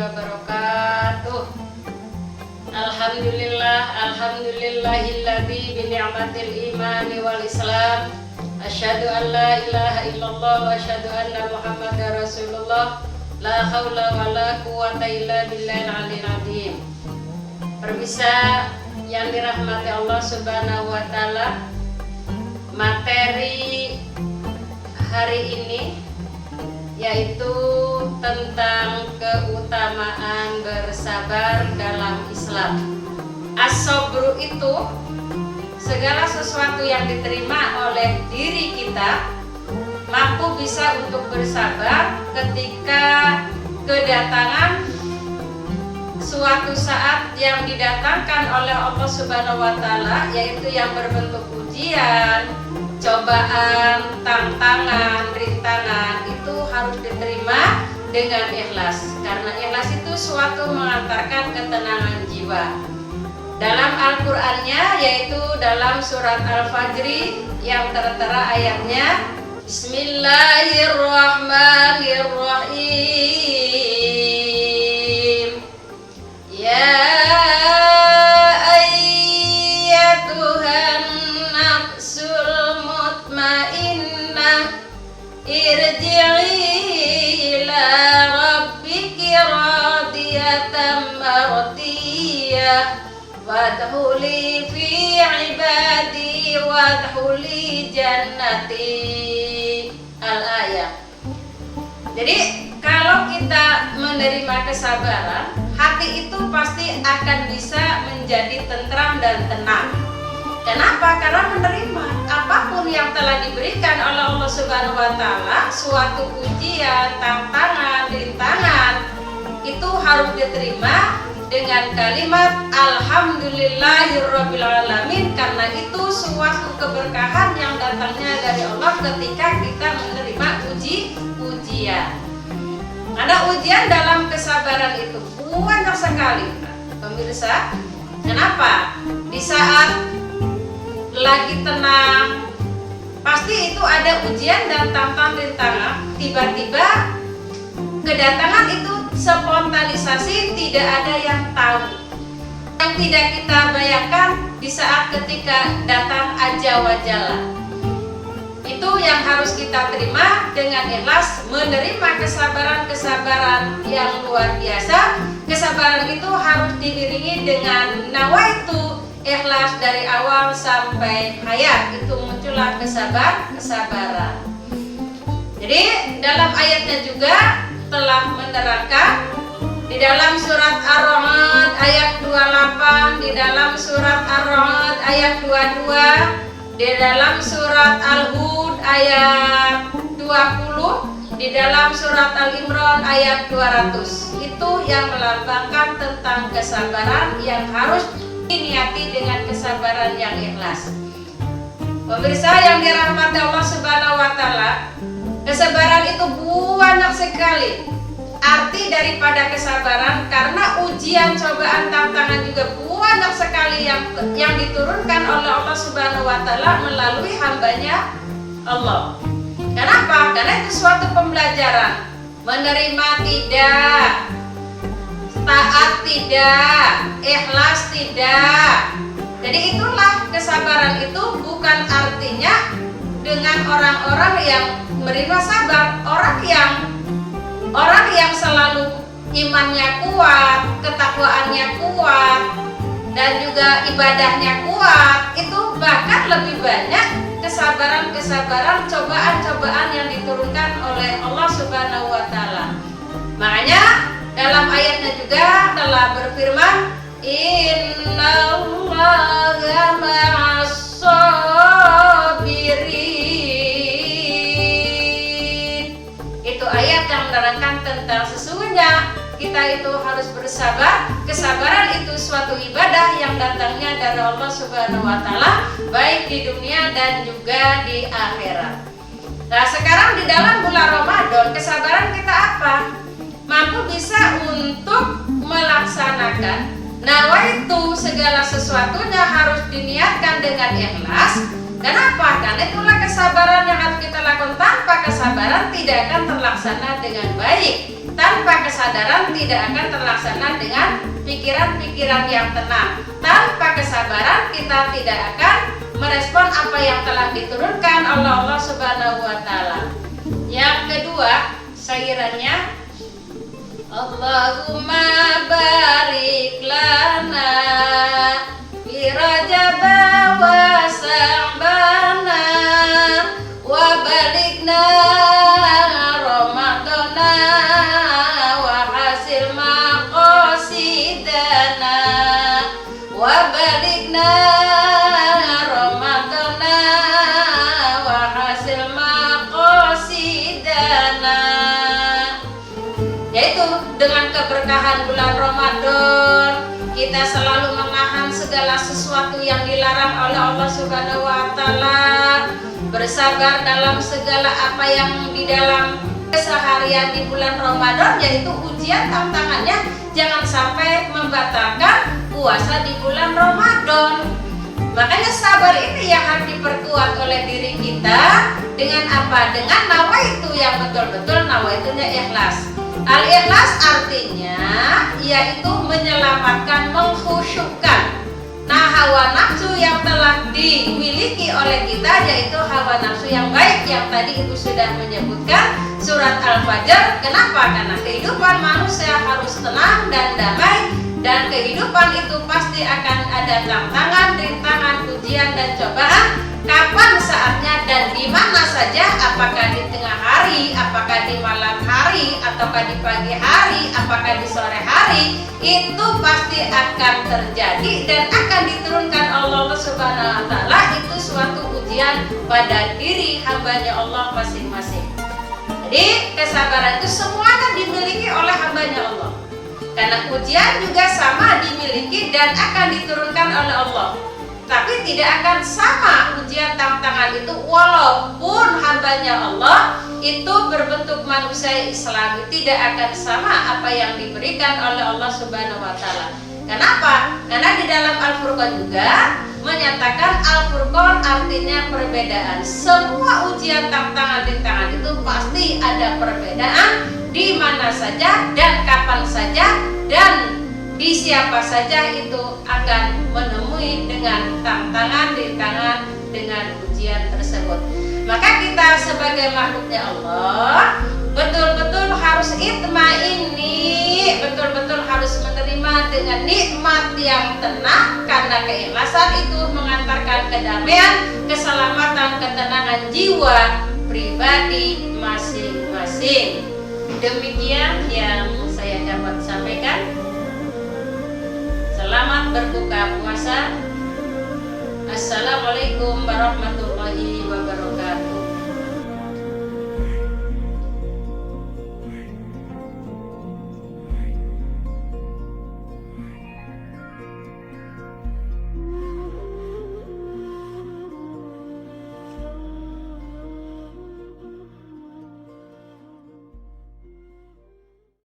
wabarakatuh. Alhamdulillahilladzi bi ni'matil imani wal islam. Asyhadu an la ilaha illallah wa asyhadu anna Muhammadar Rasulullah. La haula wala quwata illa billahil aliyil azim. Pemirsa yang dirahmati Allah Subhanahu wa taala, materi hari ini yaitu tentang keutamaan bersabar dalam Islam. As-sabru itu segala sesuatu yang diterima oleh diri kita, mampu bisa untuk bersabar ketika kedatangan suatu saat yang didatangkan oleh Allah Subhanahu wa taala, yaitu yang berbentuk ujian, cobaan, tantangan, rintangan, itu harus diterima dengan ikhlas. Karena ikhlas itu suatu mengantarkan ketenangan jiwa. Dalam Al-Qur'annya, yaitu dalam surat Al-Fajr yang tertera ayatnya, Bismillahirrahmanirrahim. Ya ayyatuhan nafsul mutmainnah, irji'i ila rabbiki radiyatan mardiyah, wadkhuli fi ibadi wadkhuli jannati. Al-ayat. Jadi kalau kita menerima kesabaran, hati itu pasti akan bisa menjadi tentram dan tenang. Kenapa? Karena menerima apapun yang telah diberikan oleh Allah Subhanahu wa taala, suatu ujian, tantangan, rintangan, itu harus diterima dengan kalimat Alhamdulillahirrabbilalamin, karena itu suatu keberkahan yang datangnya dari Allah ketika kita menerima ujian. Ada ujian dalam kesabaran itu banyak sekali, pemirsa. Kenapa? Di saat lagi tenang, pasti itu ada ujian dan tantangan rintangan. Tiba-tiba kedatangan itu spontanisasi, tidak ada yang tahu. Yang tidak kita bayangkan di saat ketika datang aja wajalah. Itu yang harus kita terima dengan ikhlas, menerima kesabaran yang luar biasa. Kesabaran itu harus diiringi dengan nawaitu, ikhlas dari awal sampai hayat. Itu muncullah kesabaran. Jadi dalam ayatnya juga telah menerangkan di dalam surat Ar-Ra'd ayat 28, di dalam surat Ar-Ra'd ayat 22, di dalam surat Al-Hud ayat 20, di dalam surat Al-Imran ayat 200. Itu yang melambangkan tentang kesabaran yang harus diniati dengan kesabaran yang ikhlas. Pemirsa yang dirahmati Allah Subhanahu wa taala, kesabaran itu banyak sekali arti daripada kesabaran, karena ujian, cobaan, tantangan juga banyak sekali yang diturunkan oleh Allah Subhanahu wa taala melalui hambanya Allah. Kenapa? Karena itu suatu pembelajaran. Menerima tidak, taat tidak, ikhlas tidak. Jadi itulah kesabaran itu bukan artinya dengan orang-orang yang menerima sabar, orang yang selalu imannya kuat, ketakwaannya kuat, dan juga ibadahnya kuat, itu bahkan lebih banyak kesabaran, cobaan yang diturunkan oleh Allah Subhanahu wa taala. Makanya dalam ayatnya juga telah berfirman, Innallaha ma'as-sabirin. Itu ayat yang menerangkan tentang sesungguhnya kita itu harus bersabar. Kesabaran itu suatu ibadah yang datangnya dari Allah Subhanahu wa taala, baik di dunia dan juga di akhirat. Nah, sekarang di dalam bulan Ramadan, kesabaran kita apa? Mampu bisa untuk melaksanakan nawaitu, segala sesuatunya harus diniatkan dengan ikhlas. Kenapa? Karena itulah kesabaran yang harus kita lakukan. Tanpa kesabaran tidak akan terlaksana dengan baik. Tanpa kesadaran tidak akan terlaksana dengan pikiran-pikiran yang tenang. Tanpa kesabaran kita tidak akan merespon apa yang telah diturunkan oleh Allah Subhanahu wa taala. Yang kedua, sairannya Allahumma barik lana fi Rajab wa Sa'bana wa balikna Ramadana wa hasil maqasidana wa balikna Ramadana wa hasil maqasidana, yaitu dengan keberkahan bulan Ramadan kita selalu menahan segala sesuatu yang dilarang oleh Allah Subhanahu wa taala, bersabar dalam segala apa yang di dalam keseharian di bulan Ramadan, yaitu ujian tantangannya jangan sampai membatalkan puasa di bulan Ramadan. Makanya sabar ini yang harus diperkuat oleh diri kita dengan apa? Dengan nawaitu yang betul-betul nawaitunya ikhlas. Al-ikhlas artinya yaitu menyelamatkan, mengkhusyukkan. Nah, hawa nafsu yang telah dimiliki oleh kita yaitu hawa nafsu yang baik yang tadi Ibu sudah menyebutkan surat Al-Fajr. Kenapa? Karena kehidupan manusia harus tenang dan damai, dan kehidupan itu pasti akan ada tantangan, rintangan, ujian dan cobaan. Kapan saatnya dan di mana saja, apakah di tengah hari, apakah di malam hari, ataukah di pagi hari, apakah di sore hari, itu pasti akan terjadi dan akan diturunkan Allah Subhanahu wa taala. Itu suatu ujian pada diri hambanya Allah masing-masing. Jadi kesabaran itu semuanya dimiliki oleh hambanya Allah, karena ujian juga sama dimiliki dan akan diturunkan oleh Allah. Tapi tidak akan sama ujian tantangan itu walaupun hambanya Allah itu berbentuk manusia Islami, tidak akan sama apa yang diberikan oleh Allah Subhanahu wa taala. Kenapa? Karena di dalam Al-Furqan juga menyatakan Al-Furqan artinya perbedaan. Semua ujian tantangan rintangan itu pasti ada perbedaan di mana saja dan kapan saja dan di siapa saja itu akan menemui dengan tantangan, rintangan, dengan ujian tersebut. Maka kita sebagai makhluknya Allah betul-betul harus itmaini, betul-betul harus menerima dengan nikmat yang tenang, karena keikhlasan itu mengantarkan kedamaian, keselamatan, ketenangan jiwa pribadi masing-masing. Demikian yang saya dapat sampaikan. Selamat berbuka puasa. Assalamualaikum warahmatullahi wabarakatuh.